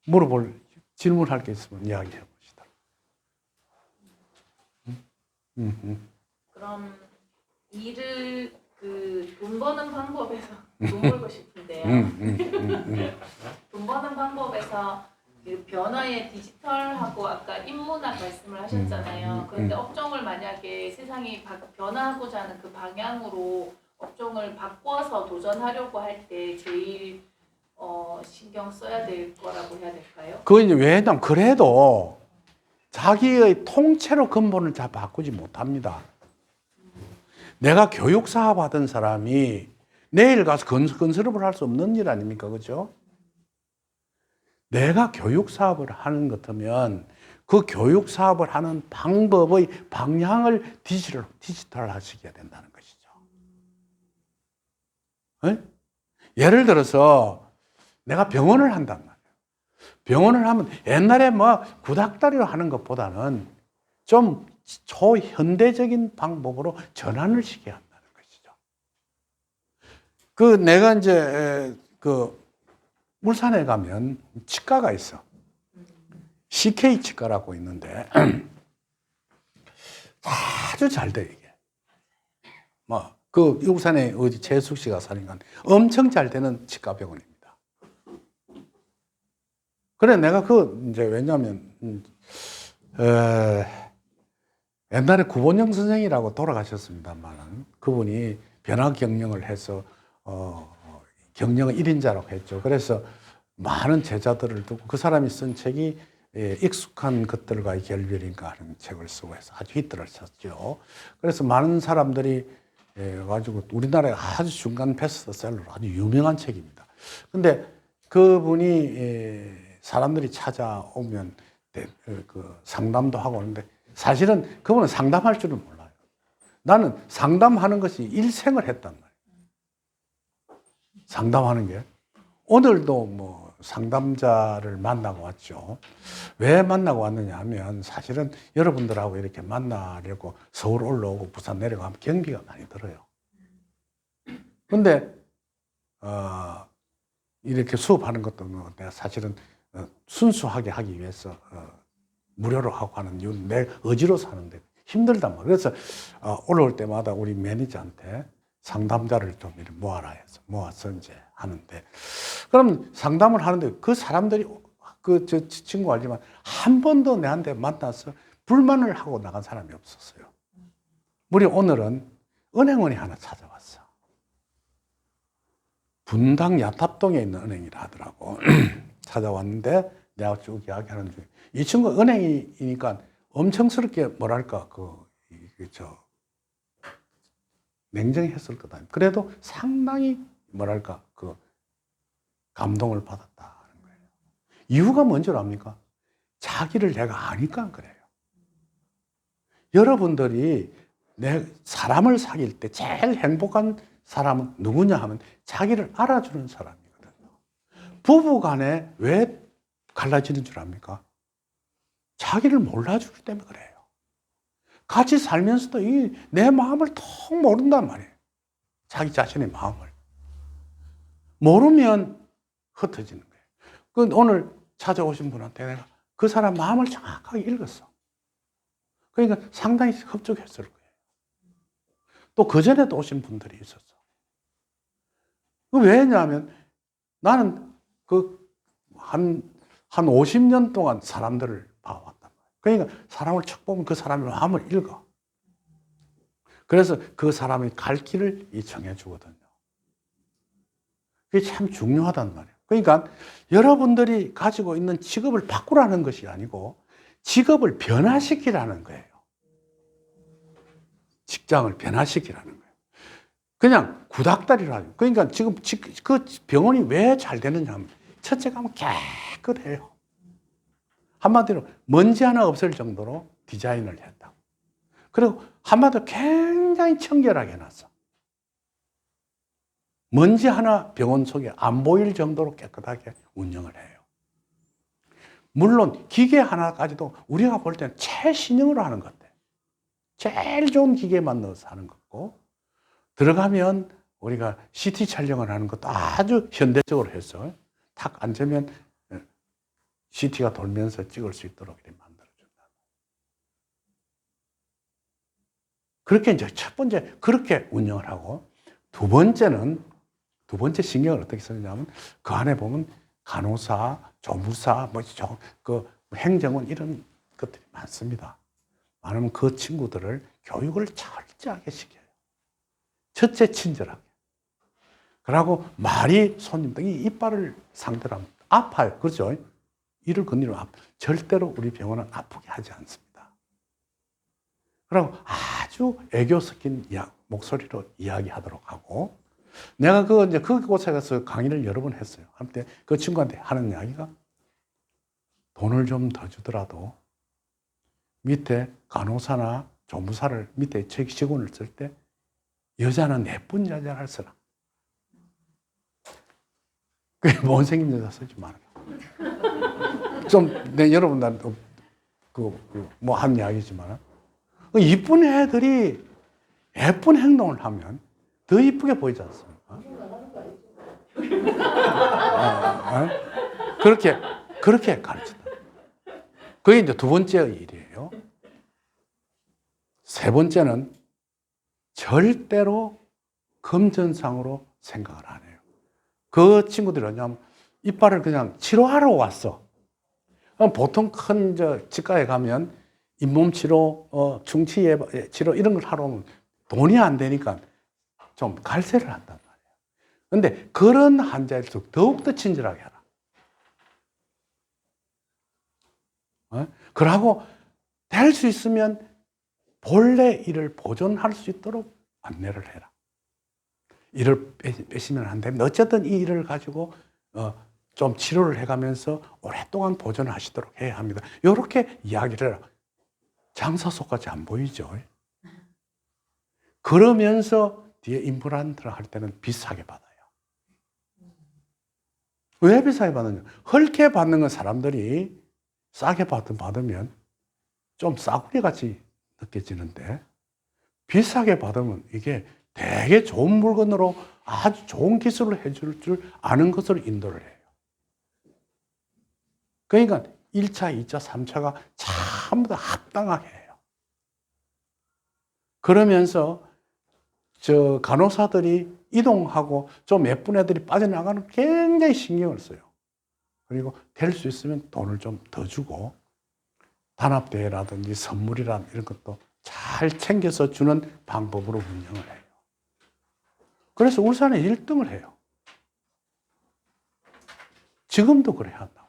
물어볼 질문할 게 있으면 이야기해 봅시다. 그럼 일을 돈 버는 방법에서 돈 벌고 싶은데요. 돈 버는 방법에서 그 변화의 디지털하고 아까 인문학 말씀을 하셨잖아요. 그런데 업종을 만약에 세상이 변화하고자 하는 그 방향으로 업종을 바꿔서 도전하려고 할 때 제일 신경 써야 될 거라고 해야 될까요? 그건 이제 왜냐면 그래도 자기의 통째로 근본을 다 바꾸지 못합니다. 내가 교육 사업 하던 사람이 내일 가서 건설업을 할 수 없는 일 아닙니까? 그죠? 내가 교육 사업을 하는 것 같으면 그 교육 사업을 하는 방법의 방향을 디지털 하시게 된다는 것이죠. 네? 예를 들어서 내가 병원을 한단 말이에요. 병원을 하면 옛날에 뭐 구닥다리로 하는 것보다는 좀 초현대적인 방법으로 전환을 시켜야 한다는 것이죠. 내가 이제 울산에 가면 치과가 있어. CK 치과라고 있는데 아주 잘 돼, 이게. 울산에 어디 재숙 씨가 사니까 엄청 잘 되는 치과 병원입니다. 그래, 내가 이제 왜냐면, 옛날에 구본영 선생이라고 돌아가셨습니다만, 그분이 변화 경영을 해서, 경영은 1인자라고 했죠. 그래서 많은 제자들을 두고 그 사람이 쓴 책이 익숙한 것들과의 결별인가 하는 책을 쓰고 해서 아주 히트를 쳤죠. 그래서 많은 사람들이 가지고 우리나라에 아주 중간 베스트셀러로 아주 유명한 책입니다. 근데 그분이 사람들이 찾아오면 상담도 하고 하는데 사실은 그분은 상담할 줄은 몰라요. 나는 상담하는 것이 일생을 했단 말이에요. 상담하는 게. 오늘도 뭐 상담자를 만나고 왔죠. 왜 만나고 왔느냐 하면 사실은 여러분들하고 이렇게 만나려고 서울 올라오고 부산 내려가면 경비가 많이 들어요. 근데 이렇게 수업하는 것도 내가 사실은 순수하게 하기 위해서 무료로 하고 하는 이유는 내 의지로 사는데 힘들단 말이에요. 그래서 올라올 때마다 우리 매니저한테 상담자를 좀 이렇게 모아라 해서 모아서 이제 하는데, 그럼 상담을 하는데 그 사람들이 저 친구 알지만 한 번도 내한테 만나서 불만을 하고 나간 사람이 없었어요. 우리 오늘은 은행원이 하나 찾아왔어. 분당 야탑동에 있는 은행이라 하더라고. 찾아왔는데 내가 쭉 이야기하는 중에 이 친구 은행이니까 엄청스럽게 뭐랄까 냉정했을 거다. 그래도 상당히 뭐랄까 그 감동을 받았다는 거예요. 이유가 뭔지 압니까? 자기를 내가 아니까 그래요. 여러분들이 내 사람을 사귈 때 제일 행복한 사람은 누구냐 하면 자기를 알아주는 사람이거든요. 부부 간에 왜 갈라지는 줄 압니까? 자기를 몰라주기 때문에 그래요. 같이 살면서도 내 마음을 통 모른단 말이에요. 자기 자신의 마음을. 모르면 흩어지는 거예요. 그 오늘 찾아오신 분한테 내가 그 사람 마음을 정확하게 읽었어. 그러니까 상당히 흡족했을 거예요. 또 그전에도 오신 분들이 있었어. 왜냐하면 나는 한 50년 동안 사람들을 봐왔단 말이에요. 그러니까 사람을 척 보면 그 사람의 마음을 읽어. 그래서 그 사람의 갈 길을 정해 주거든요. 그게 참 중요하단 말이에요. 그러니까 여러분들이 가지고 있는 직업을 바꾸라는 것이 아니고 직업을 변화시키라는 거예요. 직장을 변화시키라는 거예요. 그냥 구닥다리라요. 그러니까 지금 그 병원이 왜 잘 되느냐 하면 첫째 가면 깨끗해요. 한마디로 먼지 하나 없을 정도로 디자인을 했다고. 그리고 한마디로 굉장히 청결하게 해놨어. 먼지 하나 병원 속에 안 보일 정도로 깨끗하게 운영을 해요. 물론 기계 하나까지도 우리가 볼 때는 최신형으로 하는 것 같아요. 제일 좋은 기계만 넣어서 하는 거고, 들어가면 우리가 CT 촬영을 하는 것도 아주 현대적으로 했어요. 탁 앉으면 CT가 돌면서 찍을 수 있도록 이렇게 만들어준다. 그렇게 이제 첫 번째 그렇게 운영을 하고, 두 번째 신경을 어떻게 쓰느냐면 그 안에 보면 간호사, 조무사, 그 행정원 이런 것들이 많습니다. 많으면 그 친구들을 교육을 철저하게 시켜요. 첫째 친절하게. 그러고 말이 손님들 이 이빨을 상대로 하면 아파요. 그렇죠? 이를 건드리면 절대로 우리 병원은 아프게 하지 않습니다. 그리고 아주 애교 섞인 목소리로 이야기하도록 하고, 내가 그곳에 가서 강의를 여러 번 했어요. 한때 그 친구한테 하는 이야기가 돈을 좀 더 주더라도 밑에 간호사나 조무사를 밑에 직원을 쓸 때 여자는 예쁜 여자를 쓰라. 그게 못생긴 여자 쓰지 마라. 여러분들한테 한 이야기지만, 이쁜 애들이 예쁜 행동을 하면 더 이쁘게 보이지 않습니까? 그렇게 가르친다. 그게 이제 두 번째 일이에요. 세 번째는 절대로 금전상으로 생각을 안 해요. 그 친구들이 뭐냐면 이빨을 그냥 치료하러 왔어. 보통 큰 치과에 가면 잇몸 치료, 충치 치료 이런 걸 하러 오면 돈이 안 되니까 좀 갈세를 한단 말이에요. 그런데 그런 환자일수록 더욱더 친절하게 하라. 그러고 될 수 있으면 본래 일을 보존할 수 있도록 안내를 해라. 일을 빼시면 안 됩니다. 어쨌든 이 일을 가지고 좀 치료를 해가면서 오랫동안 보존하시도록 해야 합니다. 이렇게 이야기를 해라. 장사 속까지 안 보이죠. 그러면서 뒤에 임플란트를 할 때는 비싸게 받아요. 왜 비싸게 받느냐? 헐게 받는 건 사람들이 싸게 받으면 좀 싸구려 같이 느껴지는데, 비싸게 받으면 이게 되게 좋은 물건으로 아주 좋은 기술을 해줄 줄 아는 것으로 인도를 해요. 그러니까 1차, 2차, 3차가 전부 다 합당하게 해요. 그러면서 간호사들이 이동하고 좀 예쁜 애들이 빠져나가는 굉장히 신경을 써요. 그리고 될 수 있으면 돈을 좀 더 주고 단합대회라든지 선물이란 이런 것도 잘 챙겨서 주는 방법으로 운영을 해요. 그래서 울산에 1등을 해요. 지금도 그래야 한다고.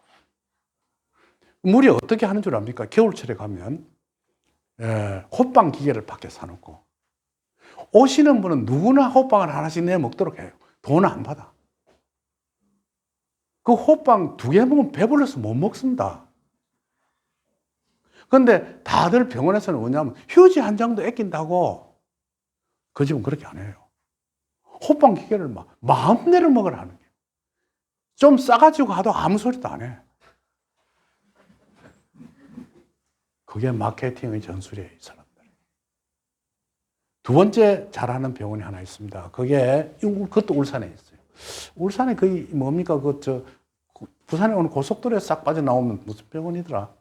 물이 어떻게 하는 줄 압니까? 겨울철에 가면 호빵 기계를 밖에 사놓고 오시는 분은 누구나 호빵을 하나씩 내 먹도록 해요. 돈 안 받아. 그 호빵 2개 먹으면 배불러서 못 먹습니다. 그런데 다들 병원에서는 뭐냐면 휴지 한 장도 아낀다고. 그 집은 그렇게 안 해요. 호빵 기계를 막 마음대로 먹으라 하는 거예요. 좀 싸가지고 가도 아무 소리도 안 해. 그게 마케팅의 전술이에요, 이 사람들. 두 번째 잘하는 병원이 하나 있습니다. 그것도 울산에 있어요. 울산에 거의 뭡니까? 부산에 오는 고속도로에 싹 빠져나오면 무슨 병원이더라?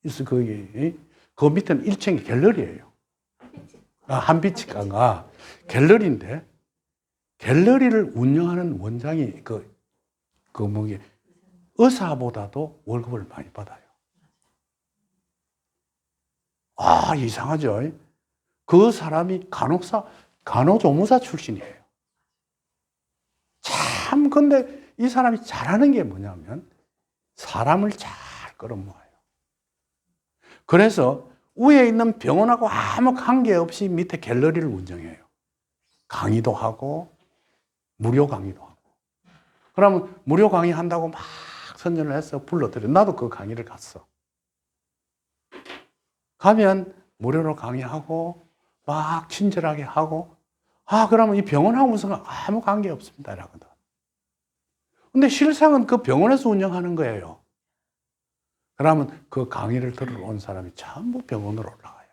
있어, 거기. 그 밑에는 1층이 갤러리예요. 한빛치과가 갤러리인데, 갤러리를 운영하는 원장이 의사보다도 월급을 많이 받아요. 아, 이상하죠? 그 사람이 간호조무사 출신이에요. 참, 근데 이 사람이 잘하는 게 뭐냐면, 사람을 잘 끌어모아요. 그래서 위에 있는 병원하고 아무 관계없이 밑에 갤러리를 운영해요. 강의도 하고, 무료 강의도 하고. 그러면 무료 강의 한다고 막 선전을 해서 불러들여. 나도 그 강의를 갔어. 가면 무료로 강의하고, 막 친절하게 하고, 그러면 이 병원하고 무슨 아무 관계 없습니다. 이러거든. 근데 실상은 그 병원에서 운영하는 거예요. 그러면 그 강의를 들으러 온 사람이 전부 병원으로 올라가요.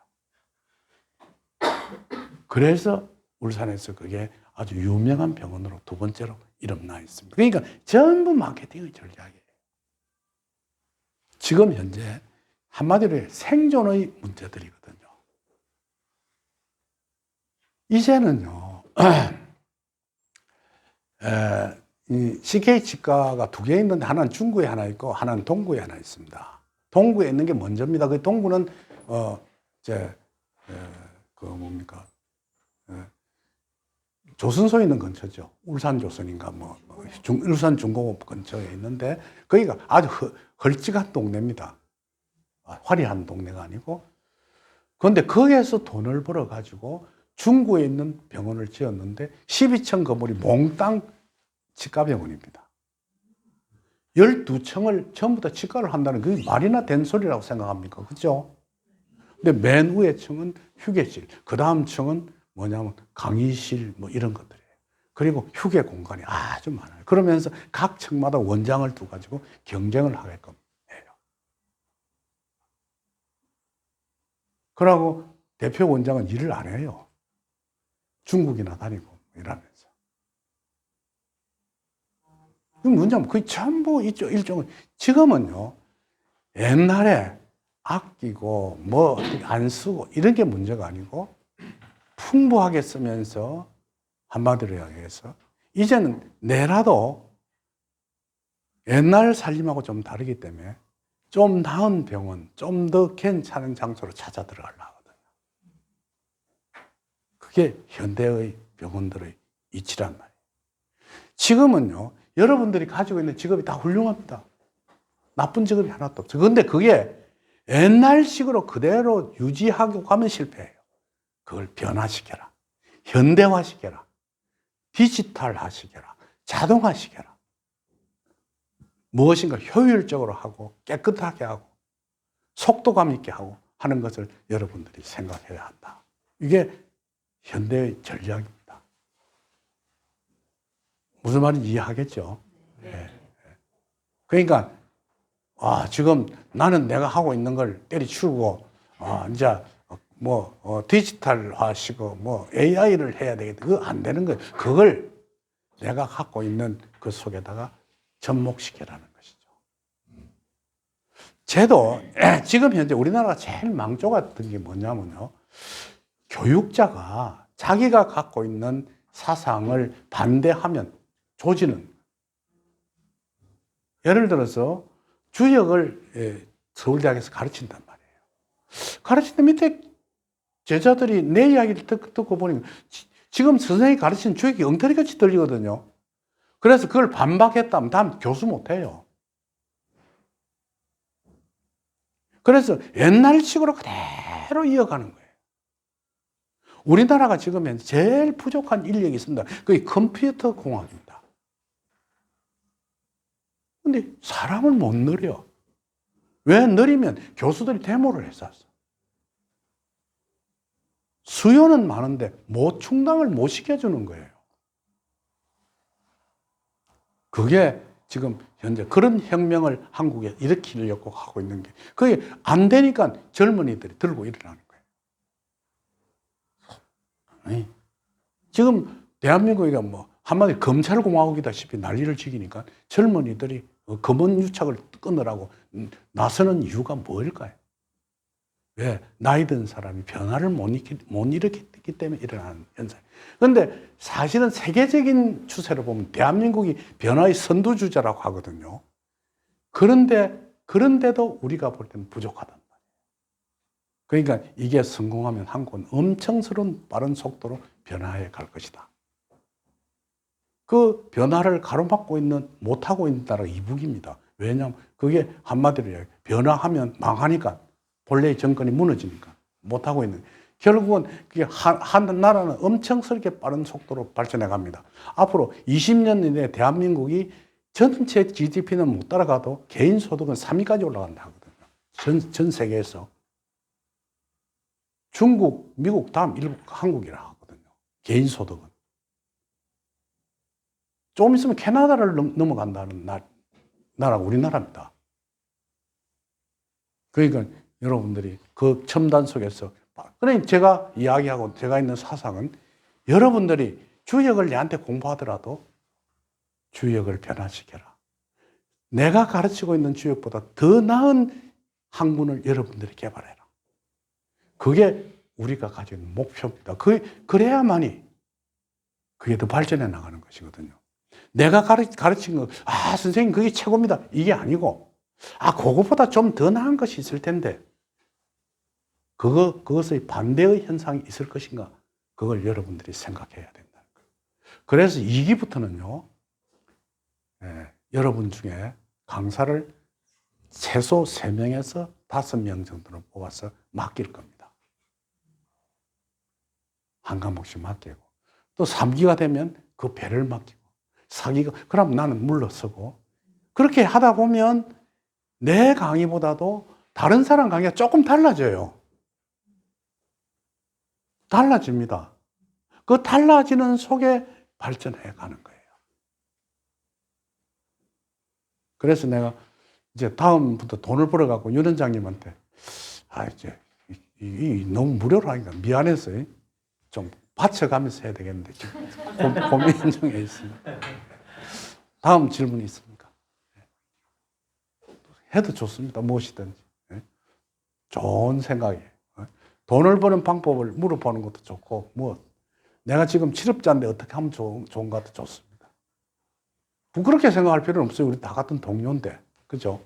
그래서 울산에서 그게 아주 유명한 병원으로 두 번째로 이름나 있습니다. 그러니까 전부 마케팅의 전략이에요. 지금 현재 한마디로 생존의 문제들이거든요. 이제는요, 이 CK 치과가 2개 있는데 하나는 중구에 하나 있고 하나는 동구에 하나 있습니다. 동구에 있는 게 먼저입니다. 그 동구는 조선소에 있는 근처죠. 울산 조선인가 울산 중공업 근처에 있는데 거기가 아주 헐찍한 동네입니다. 화려한 동네가 아니고. 그런데 거기에서 돈을 벌어가지고 중구에 있는 병원을 지었는데 12층 건물이 몽땅 치과병원입니다. 12층을 전부 다 치과를 한다는 그게 말이나 된 소리라고 생각합니까? 그죠? 근데 맨 위에 층은 휴게실, 그 다음 층은 뭐냐면 강의실 이런 것들이에요. 그리고 휴게 공간이 아주 많아요. 그러면서 각 층마다 원장을 두가지고 경쟁을 하게끔 해요. 그러고 대표 원장은 일을 안 해요. 중국이나 다니고 일하면서. 그 뭐냐면 거의 전부 일종은 지금은요, 옛날에 아끼고 안 쓰고 이런 게 문제가 아니고 풍부하게 쓰면서 한마디로 이야기해서 이제는 내라도 옛날 살림하고 좀 다르기 때문에 좀 나은 병원, 좀 더 괜찮은 장소로 찾아 들어가려고 하거든요. 그게 현대의 병원들의 이치란 말이에요. 지금은요, 여러분들이 가지고 있는 직업이 다 훌륭합니다. 나쁜 직업이 하나도 없어요. 그런데 그게 옛날식으로 그대로 유지하고 가면 실패해요. 그걸 변화시켜라. 현대화시켜라. 디지털화시켜라. 자동화시켜라. 무엇인가 효율적으로 하고 깨끗하게 하고 속도감 있게 하고 하는 것을 여러분들이 생각해야 한다. 이게 현대의 전략입니다. 무슨 말인지 이해하겠죠? 네. 그러니까 지금 나는 내가 하고 있는 걸 때려치우고 이제 디지털화시고 AI를 해야 되겠다. 그거 안 되는 거예요. 그걸 내가 갖고 있는 그 속에다가 접목시키라는 것이죠. 지금 현재 우리나라가 제일 망조가 든 게 뭐냐면요, 교육자가 자기가 갖고 있는 사상을 반대하면 조지는, 예를 들어서 주역을 서울대학에서 가르친단 말이에요. 가르치는 밑에 제자들이 내 이야기를 듣고 보니까 지금 선생님이 가르치는 주역이 엉터리같이 들리거든요. 그래서 그걸 반박했다면 다음 교수 못해요. 그래서 옛날식으로 그대로 이어가는 거예요. 우리나라가 지금 현재 제일 부족한 인력이 있습니다. 그게 컴퓨터 공학입니다. 근데 사람을 못 늘려. 왜 느리면 교수들이 데모를 했었어. 수요는 많은데 충당을 못 시켜주는 거예요. 그게 지금 현재 그런 혁명을 한국에 일으키려고 하고 있는 게, 그게 안 되니까 젊은이들이 들고 일어나는 거예요. 지금 대한민국이가 뭐 한마디 검찰공화국이다시피 난리를 치기니까 젊은이들이 검은 유착을 끊으라고 나서는 이유가 뭘까요? 왜? 나이 든 사람이 변화를 못 일으켰기 때문에 일어나는 현상. 그런데 사실은 세계적인 추세로 보면 대한민국이 변화의 선두주자라고 하거든요. 그런데도 우리가 볼 때는 부족하단 말이에요. 그러니까 이게 성공하면 한국은 엄청스러운 빠른 속도로 변화해 갈 것이다. 그 변화를 가로막고 있는, 못하고 있는 나라가 이북입니다. 왜냐하면 그게 한마디로 이야기해요. 변화하면 망하니까, 본래의 정권이 무너지니까 못하고 있는. 결국은 그게 한 나라는 엄청스럽게 빠른 속도로 발전해 갑니다. 앞으로 20년 이내에 대한민국이 전체 GDP는 못 따라가도 개인 소득은 3위까지 올라간다 하거든요. 전 세계에서. 중국, 미국 다음 한국이라 하거든요. 개인 소득은. 좀 있으면 캐나다를 넘어간다는 나라가 우리나라입니다. 그러니까 여러분들이 그 첨단 속에서, 그러니까 제가 이야기하고 제가 있는 사상은 여러분들이 주역을 얘한테 공부하더라도 주역을 변화시켜라. 내가 가르치고 있는 주역보다 더 나은 학문을 여러분들이 개발해라. 그게 우리가 가지고 있는 목표입니다. 그래야만이 그게 더 발전해 나가는 것이거든요. 내가 가르친 거, 선생님 그게 최고입니다. 이게 아니고, 그것보다 좀 더 나은 것이 있을 텐데, 그것의 반대의 현상이 있을 것인가? 그걸 여러분들이 생각해야 된다는 거예요. 그래서 2기부터는요, 여러분 중에 강사를 최소 3명에서 5명 정도로 뽑아서 맡길 겁니다. 한 과목씩 맡기고. 또 3기가 되면 그 배를 맡기고. 4기가, 그럼 나는 물러서고. 그렇게 하다 보면 내 강의보다도 다른 사람 강의가 조금 달라져요. 달라집니다. 그 달라지는 속에 발전해 가는 거예요. 그래서 내가 이제 다음부터 돈을 벌어갖고 윤 원장님한테, 이제 너무 무료로 하니까 미안해서 좀 받쳐가면서 해야 되겠는데 지금 고민 중에 있습니다. 다음 질문이 있습니까? 해도 좋습니다. 무엇이든지. 좋은 생각이에요. 돈을 버는 방법을 물어보는 것도 좋고, 내가 지금 실업자인데 어떻게 하면 좋은가 도 좋습니다. 부끄럽게 생각할 필요는 없어요. 우리 다 같은 동료인데. 그죠?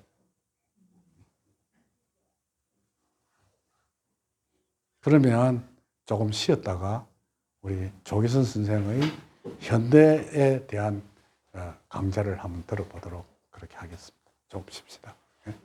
그러면 조금 쉬었다가 우리 조기선 선생의 현대에 대한 강좌를 한번 들어보도록 그렇게 하겠습니다. 좀 쉽시다. 네.